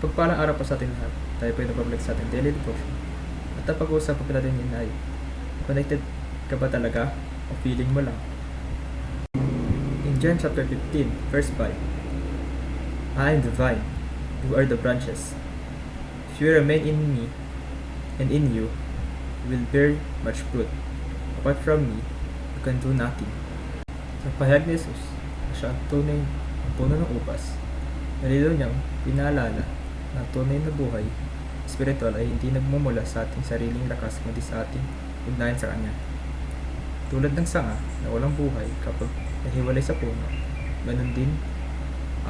Pagpalang araw po sa ating lahat. Tayo po ay napabalik sa ating daily devotion. At ang pag-uusapan po natin yun ay, connected ka ba talaga o feeling mo lang? In John chapter 15, verse 5, I am the vine, you are the branches. If you remain in me, and in you, you will bear much fruit. Apart from me, you can do nothing. Sa pahayag ni Jesus, na siya ang tunay ang puno ng upas, nalilo niyang pinaalala na ang tunay na buhay spiritual ay hindi nagmumula sa ating sariling lakas kundi sa ating ugnayan sa Kanya. Tulad ng sanga na walang buhay kapag nahiwalay sa puno, ganun din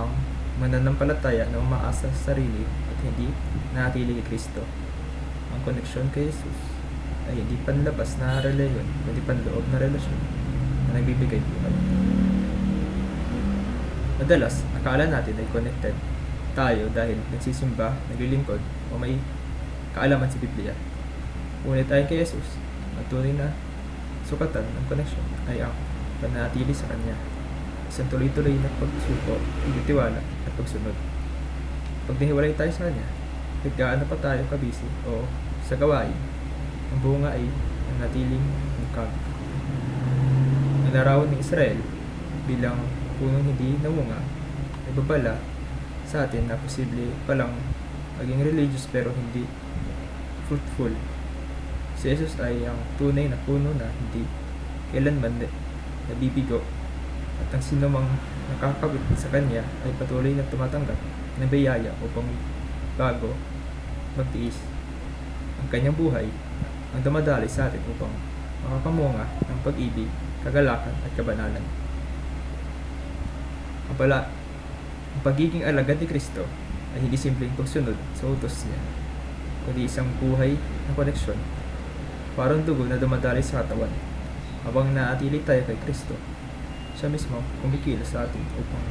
ang mananampalataya na umaasa sa sarili at hindi natili kay Kristo. Ang koneksyon kay Jesus ay hindi panlabas na relasyon, kundi panloob na relasyon na nagbibigay buhay. Madalas, akala natin ay connected tayo dahil nagsisimba, naglilingkod, o may kaalaman sa Biblia. Ngunit ayon kay Jesus, ang tunay na sukatan ng koneksyon ay ang panatili sa Kanya. Isang tuloy-tuloy na pagsuko, pagtitiwala at pagsunod. Pag nahiwalay tayo sa Kanya, kahit gaano pa tayo kabisi o sa gawain, ang bunga ay ang natiling mukha. Ang larawan ng Israel bilang punong hindi namunga ay babala sa atin na posible palang maging religious pero hindi fruitful. Si Jesus ay ang tunay na puno na hindi kailanman nabibigo at ang sino mang nakakabit sa Kanya ay patuloy na tumatanggap ng biyaya upang bago magtiis. Ang Kanyang buhay ang dumadali sa atin upang makapamunga ng pag-ibig, kagalakan at kabanalan. Ang pagiging alagad ni Kristo ay hindi simpleng pagsunod sa utos niya, kundi isang buhay na koneksyon, parang dugo na dumadali sa katawan. Habang naatili tayo kay Kristo, siya mismo kumikilos sa atin upang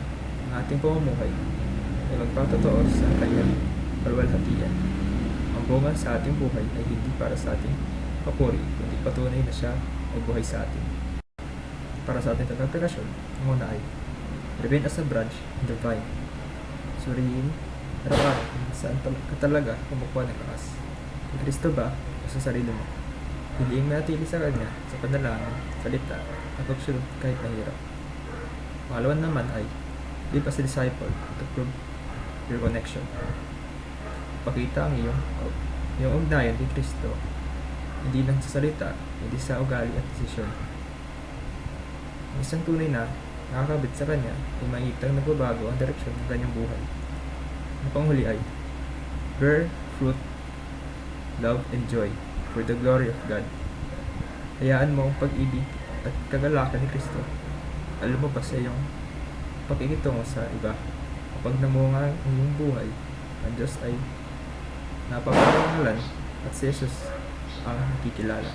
ang ating pamumuhay ay magpatotoo sa Kanyang kalwalhatian. Ang bunga sa ating buhay ay hindi para sa ating papuri, kundi patunay na siya ay buhay sa atin. Para sa ating tagaplikasyon, ang una ay remain as a branch in the vine. Suriin, araw-araw kung saan ka talaga kumukuha ng lakas. Kay Kristo ba o sa sarili mo? Piliing manatili sa Kanya sa panalangin, salita, at pagsunod kahit mahirap. Pangalawa naman ay live as a disciple to prove your connection. Pakita ang iyong ugnayan kay Kristo, hindi lang sa salita, hindi sa ugali at desisyon. Ang isang tunay na nakakabit sa Kanya ay makikitang nagbabago ang direksyon ng kanyang buhay. Ang panghuli ay bear fruit, love, and joy for the glory of God. Hayaan mo ang pag-ibig at kagalakan ni Kristo at lumabas sa iyong pakikitungo sa iba. Kapag namunga ang iyong buhay, ang Diyos ay napaparangalan at si Jesus ang nakikilala.